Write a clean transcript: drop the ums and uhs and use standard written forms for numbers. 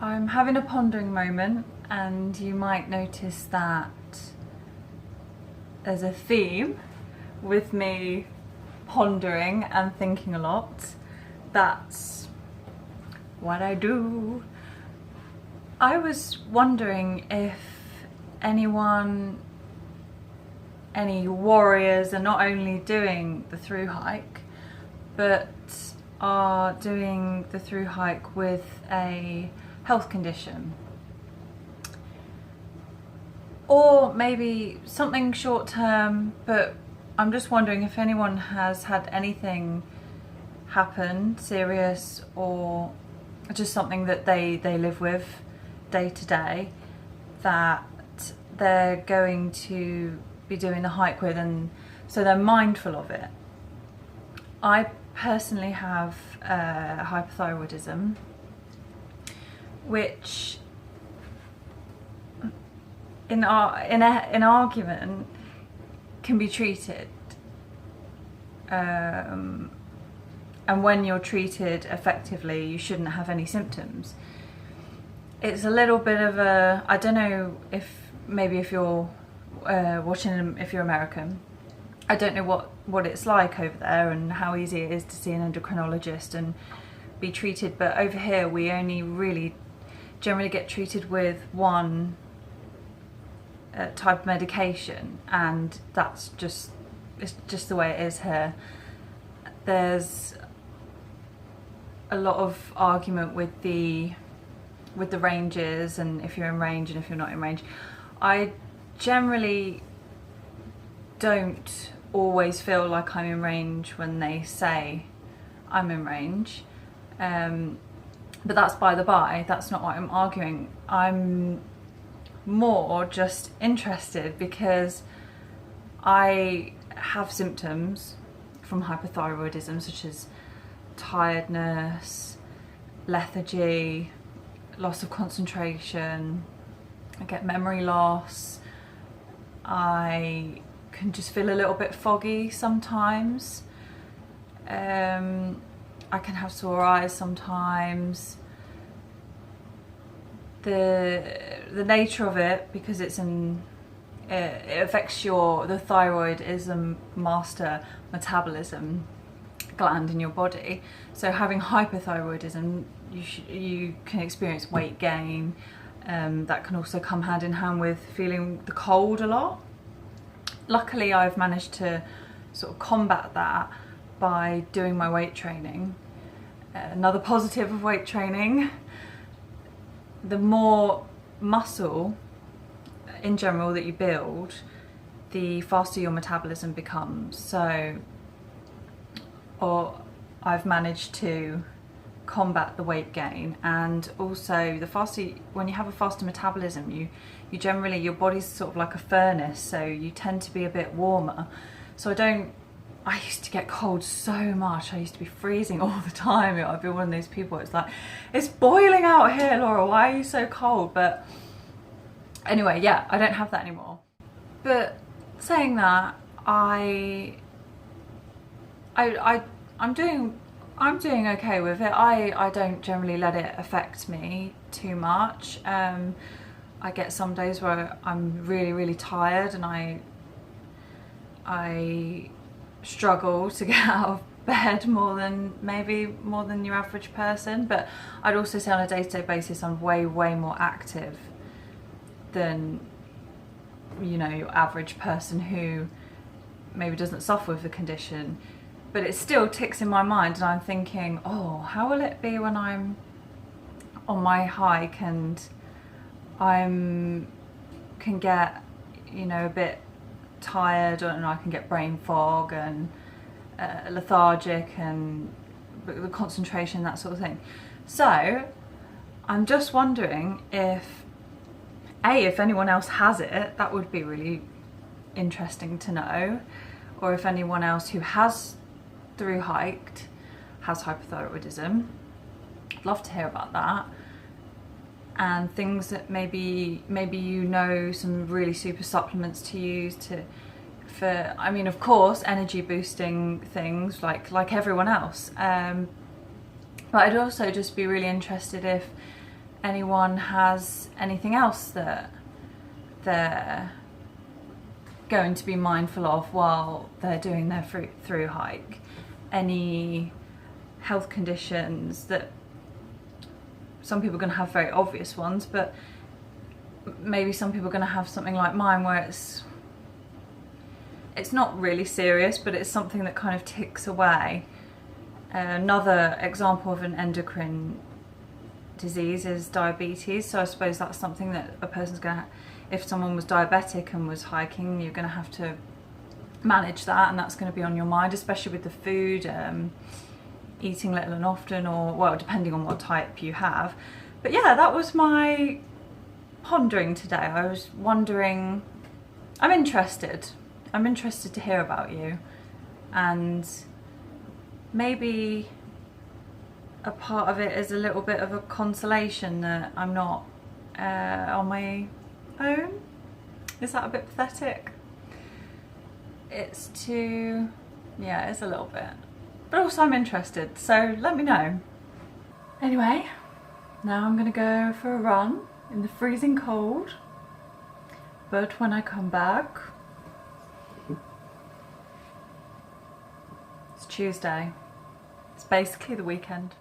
I'm having a pondering moment, and you might notice that there's a theme with me pondering and thinking a lot. That's what I do. I was wondering if any warriors are not only doing the thru hike, but are doing the thru hike with a health condition, or maybe something short term, but I'm just wondering if anyone has had anything happen serious, or just something that they live with day to day that they're going to be doing the hike with, and so they're mindful of it. I personally have hypothyroidism, which in argument can be treated, and when you're treated effectively you shouldn't have any symptoms. It's a little bit of a, I don't know if maybe if you're watching, if you're American, I don't know what it's like over there and how easy it is to see an endocrinologist and be treated, but over here we only really generally get treated with one type of medication, and that's just, it's just the way it is here. There's a lot of argument with the ranges, and if you're in range and if you're not in range. I generally don't always feel like I'm in range when they say I'm in range, but that's by the by, that's not what I'm arguing. I'm more just interested because I have symptoms from hypothyroidism such as tiredness, lethargy, loss of concentration, I get memory loss, I can just feel a little bit foggy sometimes, I can have sore eyes sometimes. The nature of it, because it affects the thyroid is a master metabolism gland in your body. So having hypothyroidism, you can experience weight gain. That can also come hand in hand with feeling the cold a lot. Luckily, I've managed to sort of combat that by doing my weight training. Another positive of weight training, the more muscle in general that you build, the faster your metabolism becomes. So, or I've managed to combat the weight gain, and also when you have a faster metabolism, you generally, your body's sort of like a furnace, so you tend to be a bit warmer. So I used to get cold so much, I used to be freezing all the time. I'd be one of those people, it's like, it's boiling out here, Laura, why are you so cold? But anyway, yeah, I don't have that anymore. But saying that, I'm doing okay with it. I don't generally let it affect me too much. I get some days where I'm really, really tired, and I struggle to get out of bed more than your average person. But I'd also say on a day-to-day basis I'm way more active than, you know, your average person who maybe doesn't suffer with the condition. But it still ticks in my mind, and I'm thinking, oh, how will it be when I'm on my hike and can get, you know, a bit tired, and I can get brain fog and lethargic and the concentration, that sort of thing. So I'm just wondering if anyone else has it. That would be really interesting to know. Or if anyone else who has thru hiked has hypothyroidism. I'd love to hear about that, and things that maybe you know, some really super supplements to use for I mean, of course, energy boosting things like everyone else, but I'd also just be really interested if anyone has anything else that they're going to be mindful of while they're doing their through hike. Any health conditions that some people are going to have very obvious ones, but maybe some people are going to have something like mine where it's not really serious, but it's something that kind of ticks away. Another example of an endocrine disease is diabetes, so I suppose that's something that a person's going to, if someone was diabetic and was hiking, you're going to have to manage that, and that's going to be on your mind, especially with the food, eating little and often, or well, depending on what type you have. But yeah, that was my pondering today. I was wondering, I'm interested to hear about you, and maybe a part of it is a little bit of a consolation that I'm not on my own. Is that a bit pathetic? It's yeah, it's a little bit, but also I'm interested, so let me know. Anyway, now I'm gonna go for a run in the freezing cold, but when I come back, it's Tuesday. It's basically the weekend.